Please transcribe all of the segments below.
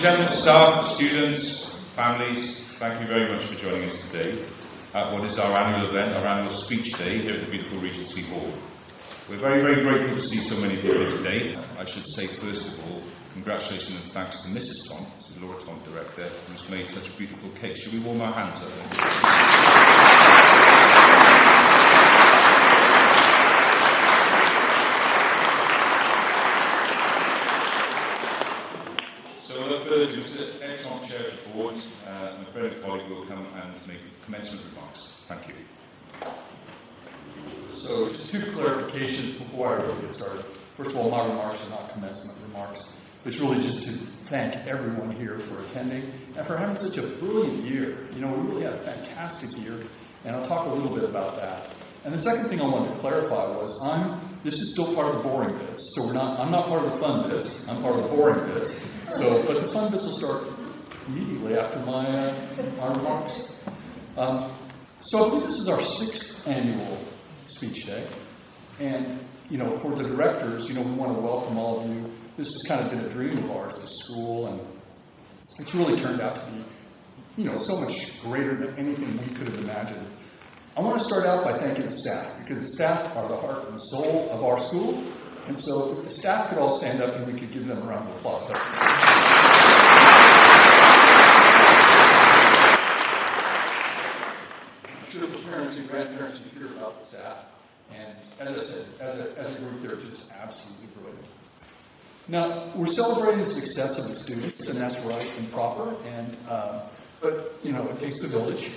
gentlemen, staff, students, families, thank you very much for joining us today at what is our annual event, our annual speech day here at the beautiful Regency Hall. We're very, very grateful to see so many people here today. I should say, first of all, congratulations and thanks to Mrs. Tom, Mrs. Laura Tom, Director, who's made such a beautiful cake. Should we warm our hands up? So without further ado, Mr. Tom, Chair of the Board, my friend and colleague will come and make commencement remarks. Thank you. So just two clarifications before I really get started. First of all, my remarks are not commencement remarks. It's really just to thank everyone here for attending and for having such a brilliant year. You know, we really had a fantastic year, and I'll talk a little bit about that. And the second thing I wanted to clarify was this is still part of the boring bits. So I'm not part of the fun bits. I'm part of the boring bits. But the fun bits will start immediately after my remarks. So I believe this is our 6th annual speech day. And, you know, for the directors, you know, we want to welcome all of you. This has kind of been a dream of ours, this school, and it's really turned out to be, you know, so much greater than anything we could have imagined. I want to start out by thanking the staff, because the staff are the heart and soul of our school. And so if the staff could all stand up and we could give them a round of applause. I'm sure the parents and grandparents should hear about the staff. And as I said, as a group, they're just absolutely brilliant. Now, we're celebrating the success of the students, and that's right and proper. But, you know, it takes a village.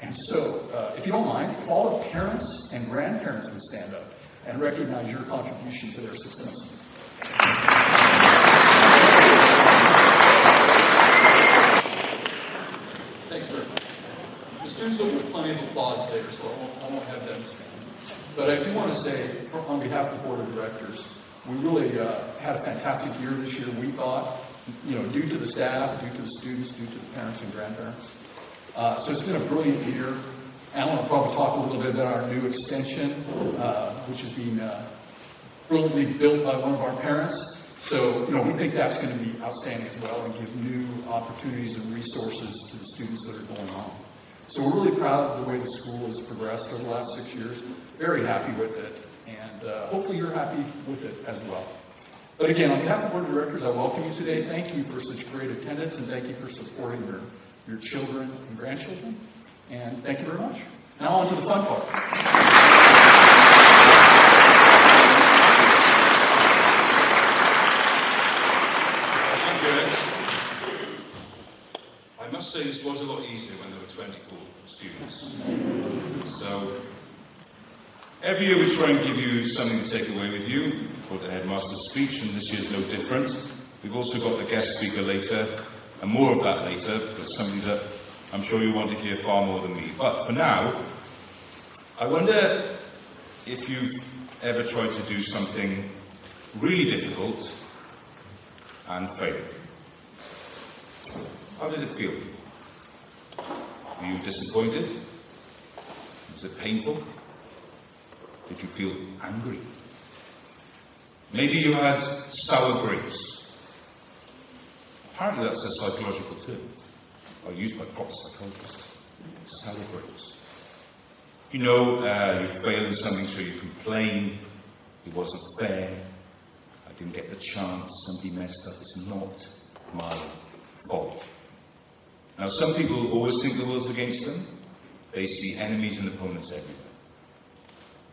And so, if you don't mind, if all the parents and grandparents would stand up and recognize your contribution to their success. Thanks very much. The students will get plenty of applause later, so I won't have them stand. But I do want to say, on behalf of the Board of Directors, we really had a fantastic year this year, we thought, you know, due to the staff, due to the students, due to the parents and grandparents. So it's been a brilliant year. And I want to probably talk a little bit about our new extension, which is being brilliantly built by one of our parents. So, you know, we think that's going to be outstanding as well and give new opportunities and resources to the students that are going on. So we're really proud of the way the school has progressed over the last 6 years. Very happy with it. And hopefully you're happy with it as well. But again, on behalf of the Board of Directors, I welcome you today. Thank you for such great attendance, and thank you for supporting your children and grandchildren. And thank you very much. Now on to the fun part. Thank you, Ed. I must say this was a lot easier when there were 24 students. So, every year we try and give you something to take away with you for the headmaster's speech, and this year's no different. We've also got the guest speaker later, and more of that later, but something that I'm sure you want to hear far more than me. But for now, I wonder if you've ever tried to do something really difficult and failed. How did it feel? Were you disappointed? Was it painful? Did you feel angry? Maybe you had sour grapes. Apparently that's a psychological term, used by proper psychologists. Sour grapes. You know, you failed in something, so you complain. It wasn't fair. I didn't get the chance. Somebody messed up. It's not my fault. Now, some people always think the world's against them. They see enemies and opponents everywhere.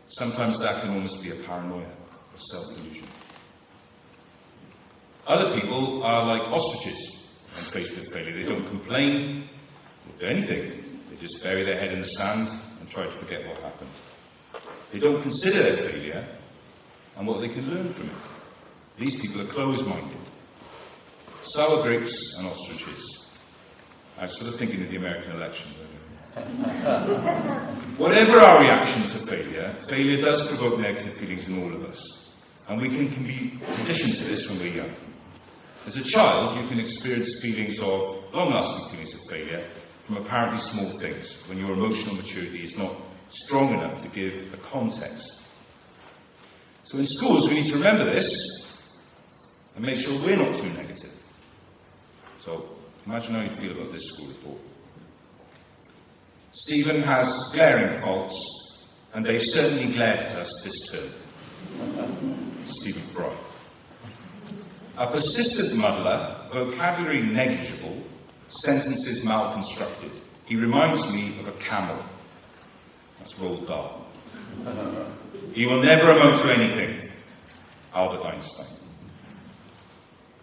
Sometimes that can almost be a paranoia or self-delusion. Other people are like ostriches when faced with failure. They don't complain or do anything. They just bury their head in the sand and try to forget what happened. They don't consider their failure and what they can learn from it. These people are closed-minded. Sour grapes and ostriches. I was sort of thinking of the American election. Whatever our reaction to failure, failure does provoke negative feelings in all of us. And we can be conditioned to this when we're young. As a child, you can experience feelings of, long-lasting feelings of failure from apparently small things, when your emotional maturity is not strong enough to give a context. So in schools, we need to remember this and make sure we're not too negative. So imagine how you'd feel about this school report. Stephen has glaring faults, and they've certainly glared at us this term. Stephen Fry. A persistent muddler, vocabulary negligible, sentences malconstructed. He reminds me of a camel. That's Roald Dahl. He will never amount to anything. Albert Einstein.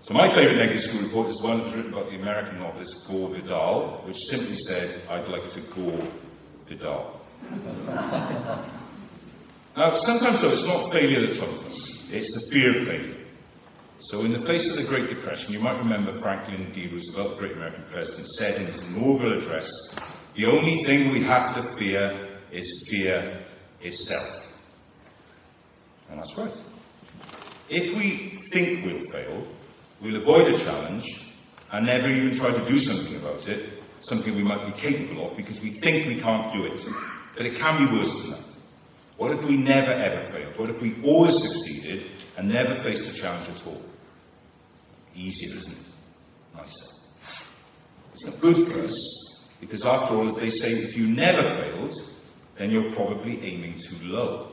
So my favourite negative school report is one that was written about the American novelist Gore Vidal, which simply said, "I'd like to gore Vidal." Now, sometimes though, it's not failure that troubles us. It's the fear of failure. So in the face of the Great Depression, you might remember Franklin D. Roosevelt, the great American president, said in his inaugural address, "The only thing we have to fear itself." And that's right. If we think we'll fail, we'll avoid a challenge and never even try to do something about it, something we might be capable of, because we think we can't do it. But it can be worse than that. What if we never ever failed? What if we always succeeded and never faced a challenge at all? Easier, isn't it? Nicer. It's not good for us, because after all, as they say, if you never failed, then you're probably aiming too low.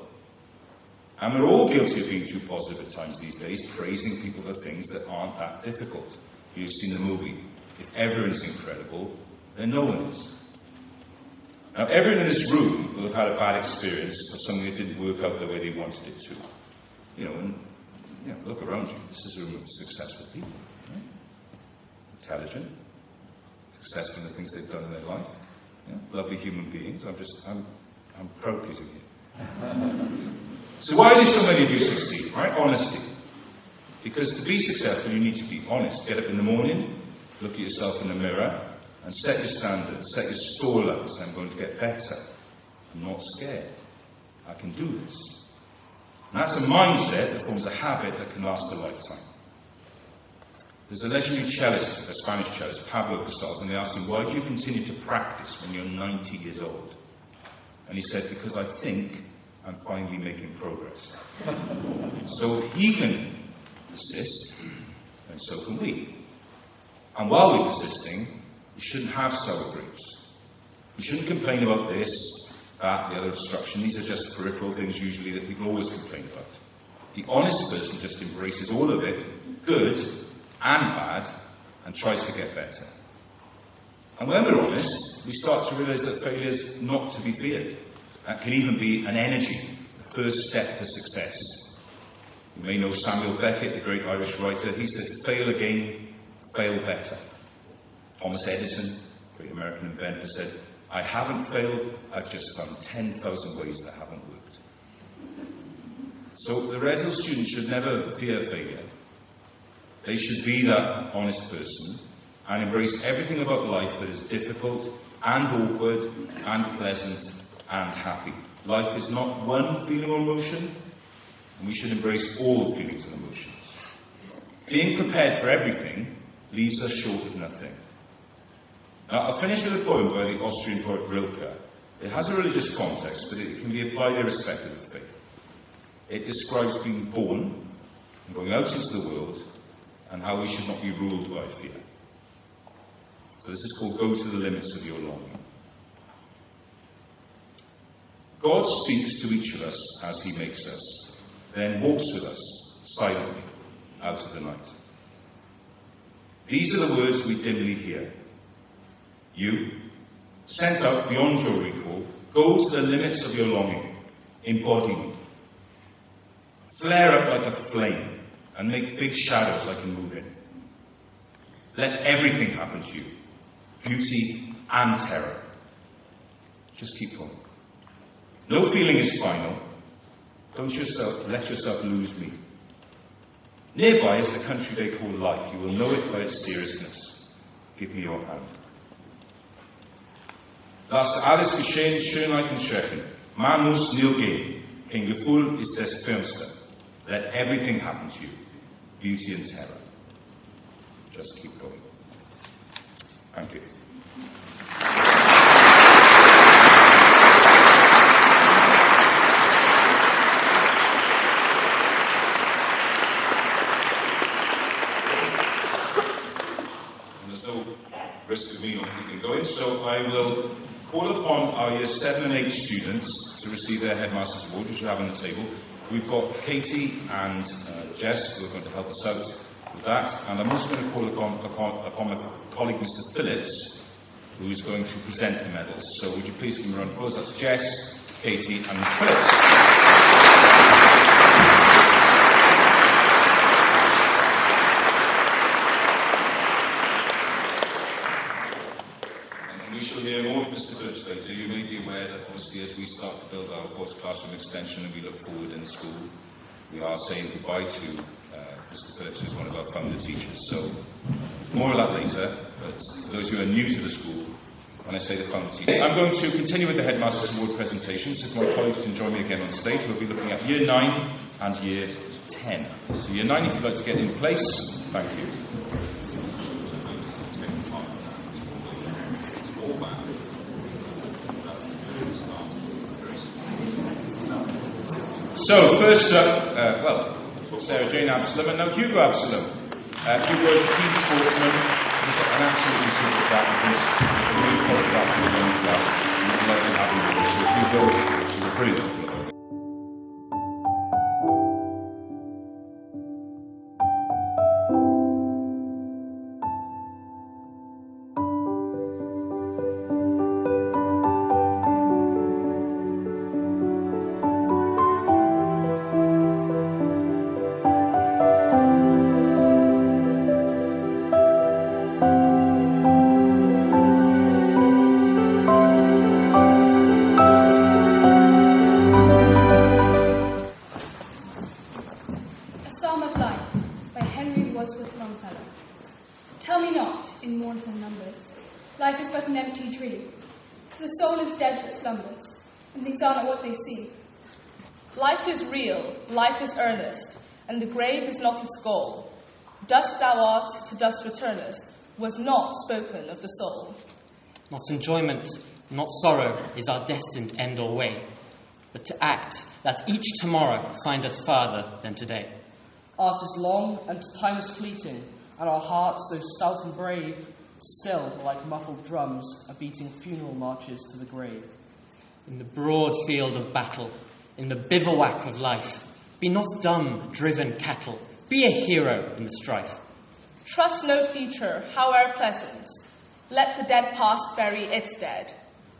And we're all guilty of being too positive at times these days, praising people for things that aren't that difficult. You've seen the movie. If everyone's incredible, then no one is. Now, everyone in this room will have had a bad experience of something that didn't work out the way they wanted it to. Look around you. This is a room of successful people, right? Intelligent, successful in the things they've done in their life. Lovely human beings. I'm proud pleasing you. So why do so many of you succeed? Right? Honesty. Because to be successful, you need to be honest. Get up in the morning, look at yourself in the mirror, and set your standards, set your stall up. So I'm going to get better. I'm not scared. I can do this. And that's a mindset that forms a habit that can last a lifetime. There's a legendary cellist, a Spanish cellist, Pablo Casals, and they asked him, "Why do you continue to practice when you're 90 years old?" And he said, "Because I think I'm finally making progress." So if he can persist, then so can we. And while we're persisting, we shouldn't have sour grapes. We shouldn't complain about this, that, the other obstruction. These are just peripheral things usually that people always complain about. The honest person just embraces all of it, good and bad, and tries to get better. And when we're honest, we start to realise that failure is not to be feared. That can even be an energy, the first step to success. You may know Samuel Beckett, the great Irish writer. He said, "Fail again, fail better." Thomas Edison, great American inventor, said, "I haven't failed, I've just found 10,000 ways that haven't worked." So the Redhill students should never fear failure. They should be that honest person and embrace everything about life that is difficult and awkward and pleasant and happy. Life is not one feeling or emotion, and we should embrace all feelings and emotions. Being prepared for everything leaves us short of nothing. Now, I'll finish with a poem by the Austrian poet Rilke. It has a religious context, but it can be applied irrespective of faith. It describes being born and going out into the world, and how we should not be ruled by fear. So this is called "Go to the Limits of Your Longing." God speaks to each of us as he makes us, then walks with us silently out of the night. These are the words we dimly hear. You, sent out beyond your recall, go to the limits of your longing, embody me. Flare up like a flame and make big shadows I can move in. Let everything happen to you, beauty and terror. Just keep going. No feeling is final. Don't let yourself lose me. Nearby is the country they call life. You will know it by its seriousness. Give me your hand. Lasst alles geschehen, Schönheit und Schrecken. Man muss nur gehen. Kein Gefühl ist das Firmste. Let everything happen to you. Beauty and terror. Just keep going. Thank you. getting going. So I will call upon our Year 7 and 8 students to receive their Headmaster's Award, which you have on the table. We've got Katie and Jess, who are going to help us out with that. And I'm also going to call upon my colleague, Mr. Phillips, who is going to present the medals. So would you please give me a round of applause? That's Jess, Katie and Mr. Phillips. We shall hear more of Mr. Phillips later. You may be aware that obviously as we start to build our fourth classroom extension and we look forward in the school, we are saying goodbye to Mr. Phillips, who's one of our founder teachers. So more of that later, but for those who are new to the school, when I say the founder teacher, I'm going to continue with the Headmaster's Award presentation. So if my colleagues can join me again on stage, we'll be looking at Year 9 and Year 10. So Year 9, if you'd like to get in place, thank you. So, first up, Sarah Jane Absalom, and now Hugo Absalom. Hugo is a keen sportsman, just an absolutely super chap, and he's a really positive attitude in the class, and we're delighted to have him with us. So, Hugo is a brilliant footballer. Tell me not, in mournful numbers, life is but an empty dream. For the soul is dead that slumbers, and things are not what they seem. Life is real, life is earnest, and the grave is not its goal. Dust thou art, to dust returnest, was not spoken of the soul. Not enjoyment, not sorrow is our destined end or way, but to act that each tomorrow find us farther than today. Art is long and time is fleeting, and our hearts, though stout and brave, still, like muffled drums, are beating funeral marches to the grave. In the broad field of battle, in the bivouac of life, be not dumb, driven cattle, be a hero in the strife. Trust no future, however pleasant. Let the dead past bury its dead.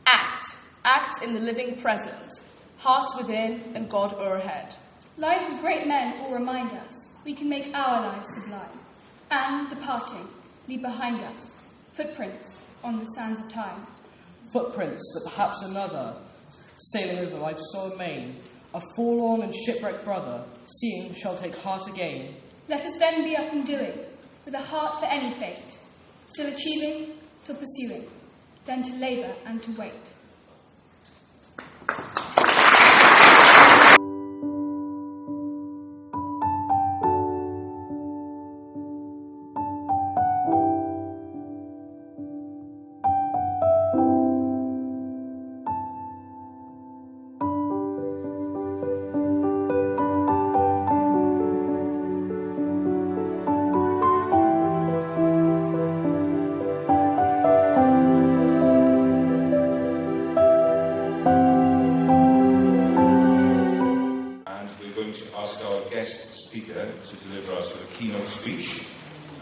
Act in the living present, heart within and God o'erhead. Lives of great men all remind us we can make our lives sublime, and, departing, leave behind us footprints on the sands of time. Footprints that perhaps another, sailing over life's so amain, a forlorn and shipwrecked brother, seeing shall take heart again. Let us then be up and doing, with a heart for any fate, still achieving, still pursuing, then to labour and to wait.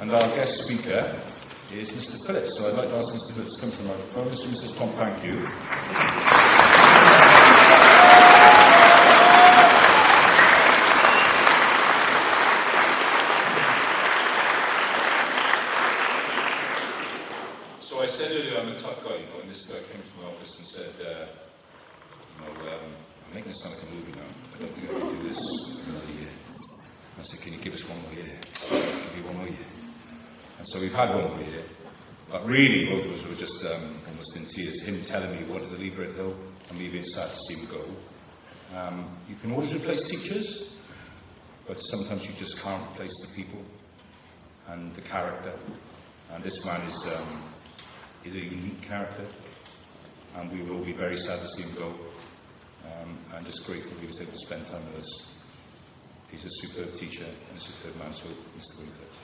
And our guest speaker is Mr. Phillips. So I'd like to ask Mr. Phillips to come to the microphone. Mr. and Mrs. Tom, thank you. So I said earlier I'm a tough guy, and this guy came to my office and said, I'm making it sound like a movie now. I don't think I can do this for another year. I said, can you give us one more year? So I'll give you one more year. And so we've had one more year. But really, both of us were just almost in tears. Him telling me he wanted to leave Redhill, and me being sad to see him go. You can always replace teachers, but sometimes you just can't replace the people and the character. And this man is a unique character, and we will be very sad to see him go. And just grateful he was able to spend time with us. He's a superb teacher and a superb man, so Mr. Winfield.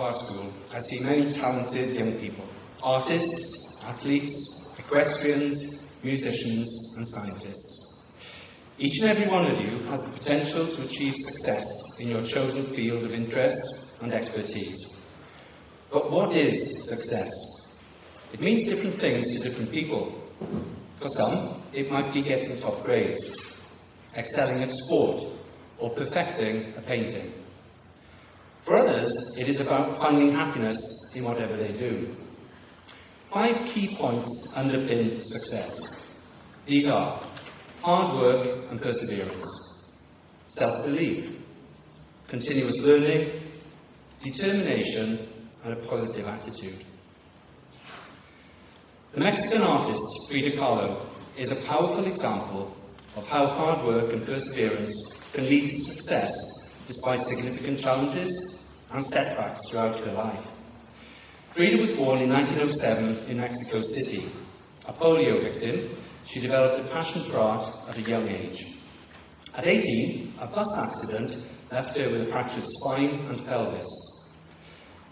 our school, I see many talented young people: artists, athletes, equestrians, musicians, and scientists. Each and every one of you has the potential to achieve success in your chosen field of interest and expertise. But what is success? It means different things to different people. For some, it might be getting top grades, excelling at sport, or perfecting a painting. For others, it is about finding happiness in whatever they do. 5 key points underpin success. These are hard work and perseverance, self-belief, continuous learning, determination, and a positive attitude. The Mexican artist Frida Kahlo is a powerful example of how hard work and perseverance can lead to success despite significant challenges and setbacks throughout her life. Frida was born in 1907 in Mexico City. A polio victim, she developed a passion for art at a young age. At 18, a bus accident left her with a fractured spine and pelvis.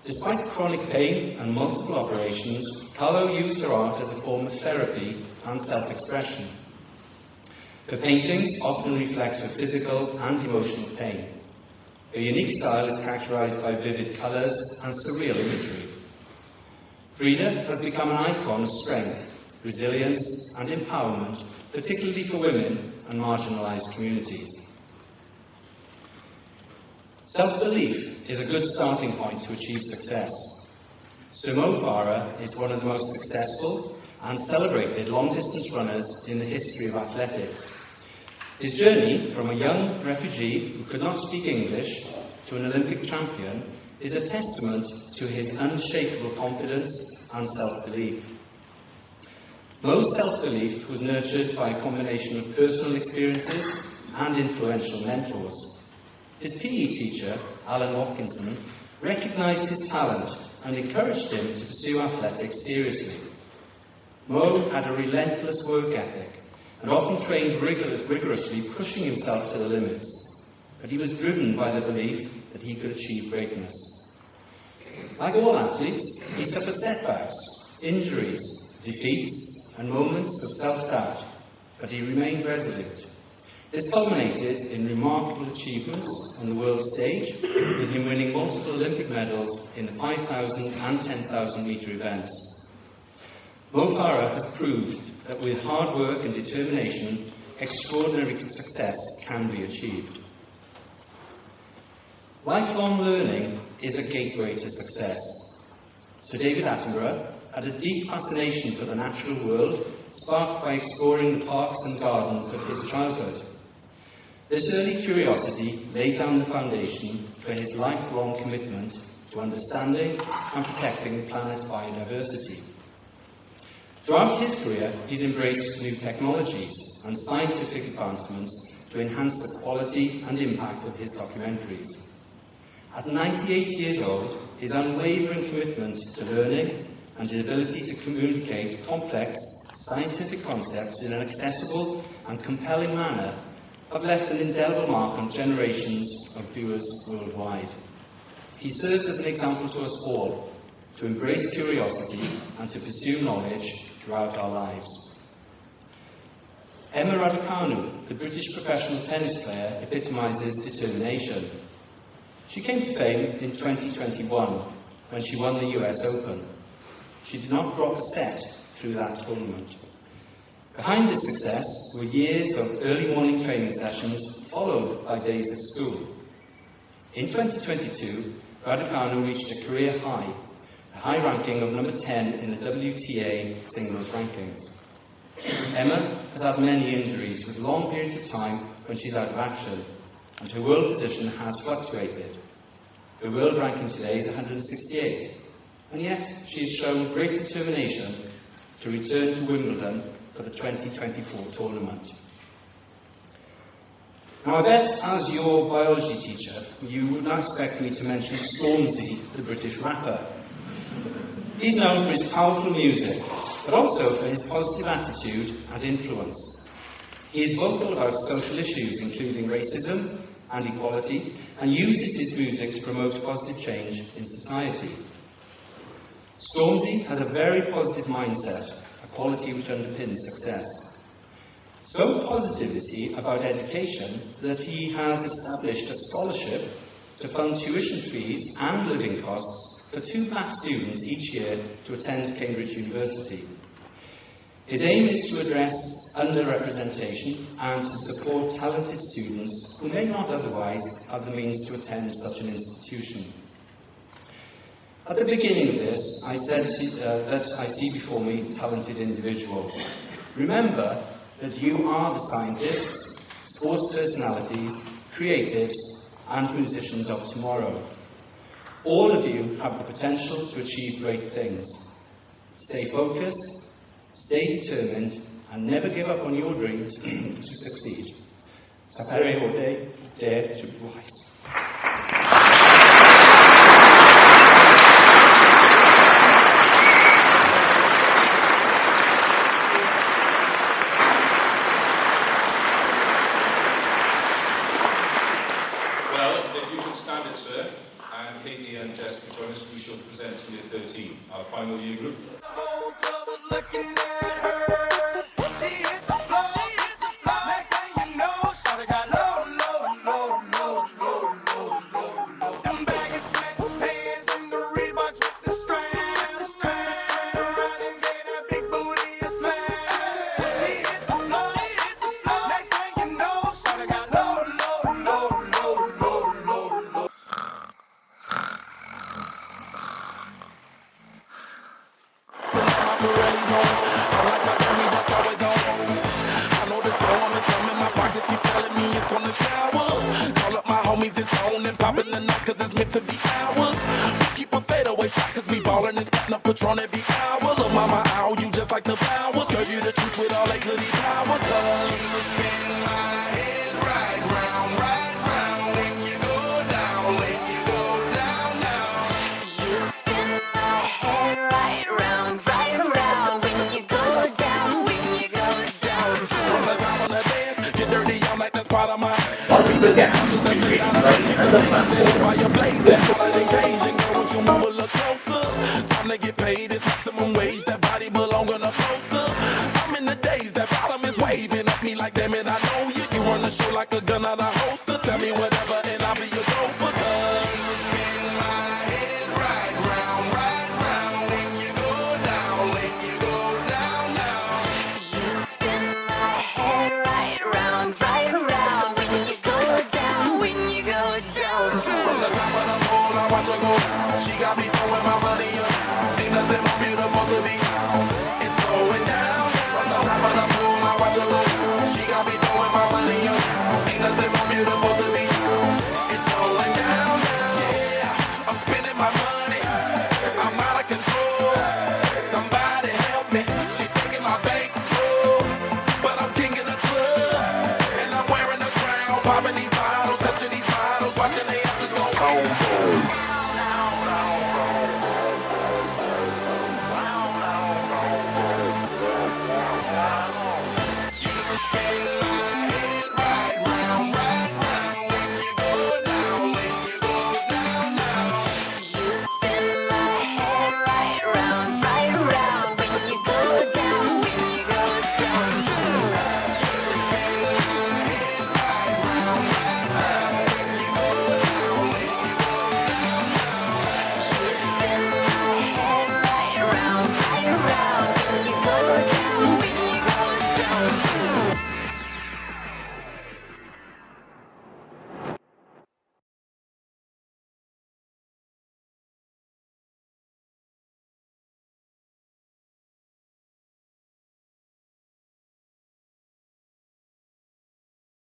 Despite chronic pain and multiple operations, Kahlo used her art as a form of therapy and self-expression. Her paintings often reflect her physical and emotional pain. Her unique style is characterized by vivid colours and surreal imagery. Frida has become an icon of strength, resilience, and empowerment, particularly for women and marginalised communities. Self-belief is a good starting point to achieve success. Sir Mo Farah is one of the most successful and celebrated long-distance runners in the history of athletics. His journey from a young refugee who could not speak English to an Olympic champion is a testament to his unshakable confidence and self-belief. Mo's self-belief was nurtured by a combination of personal experiences and influential mentors. His PE teacher, Alan Watkinson, recognised his talent and encouraged him to pursue athletics seriously. Mo had a relentless work ethic and often trained rigorously, pushing himself to the limits. But he was driven by the belief that he could achieve greatness. Like all athletes, he suffered setbacks, injuries, defeats, and moments of self-doubt, but he remained resolute. This culminated in remarkable achievements on the world stage, with him winning multiple Olympic medals in the 5,000 and 10,000 metre events. Mo Farah has proved that with hard work and determination, extraordinary success can be achieved. Lifelong learning is a gateway to success. Sir David Attenborough had a deep fascination for the natural world, sparked by exploring the parks and gardens of his childhood. This early curiosity laid down the foundation for his lifelong commitment to understanding and protecting planet biodiversity. Throughout his career, he's embraced new technologies and scientific advancements to enhance the quality and impact of his documentaries. At 98 years old, his unwavering commitment to learning and his ability to communicate complex scientific concepts in an accessible and compelling manner have left an indelible mark on generations of viewers worldwide. He serves as an example to us all to embrace curiosity and to pursue knowledge throughout our lives. Emma Raducanu, the British professional tennis player, epitomises determination. She came to fame in 2021 when she won the US Open. She did not drop a set through that tournament. Behind this success were years of early morning training sessions followed by days at school. In 2022, Raducanu reached a career high, a high ranking of number 10 in the WTA singles rankings. Emma has had many injuries with long periods of time when she's out of action, and her world position has fluctuated. Her world ranking today is 168, and yet she has shown great determination to return to Wimbledon for the 2024 tournament. Now, I bet as your biology teacher, you would not expect me to mention Stormzy, the British rapper. He's known for his powerful music, but also for his positive attitude and influence. He is vocal about social issues including racism, and equality, and uses his music to promote positive change in society. Stormzy has a very positive mindset, a quality which underpins success. So positive is he about education that he has established a scholarship to fund tuition fees and living costs for 2 black students each year to attend Cambridge University. His aim is to address underrepresentation and to support talented students who may not otherwise have the means to attend such an institution. At the beginning of this, I said that I see before me talented individuals. Remember that you are the scientists, sports personalities, creatives, and musicians of tomorrow. All of you have the potential to achieve great things. Stay focused, stay determined, and never give up on your dreams to succeed. Sapere ode, dare to rise. Katie and Jessica join us, we shall present Year 13, our final year group. Patron every hour. Look, mama, ow, you just like the flowers. Serve you the truth with all that goody power. Cause you spin my head right round when you go down, when you go down, down. You spin my head right round when you go down, when you go down. From the top on the dance, get dirty, I'm like that's part of my. People get houses that straight out of the fire blaze, that hot occasion. Girl, won't you move a little closer? Time to get paid, it's maximum wage. That body belong on a poster. I'm in the days, that bottom is waving at me like, damn it, I know you. You run the show like a gun out of holster. Tell me whatever and I'll be your gopher. Cause you spin my head right round when you go down, when you go down, down. You spin my head right round when you go down, when you go down. From the top of the pole, I watch her go down. She got me throwing my money up. Ain't nothing more beautiful to me. It's going down. From the top of the pool, I watch her go down. She got me throwing my money up. Ain't nothing more beautiful to me. It's going down. Yeah, I'm spending my money. I'm out of control. Somebody help me. She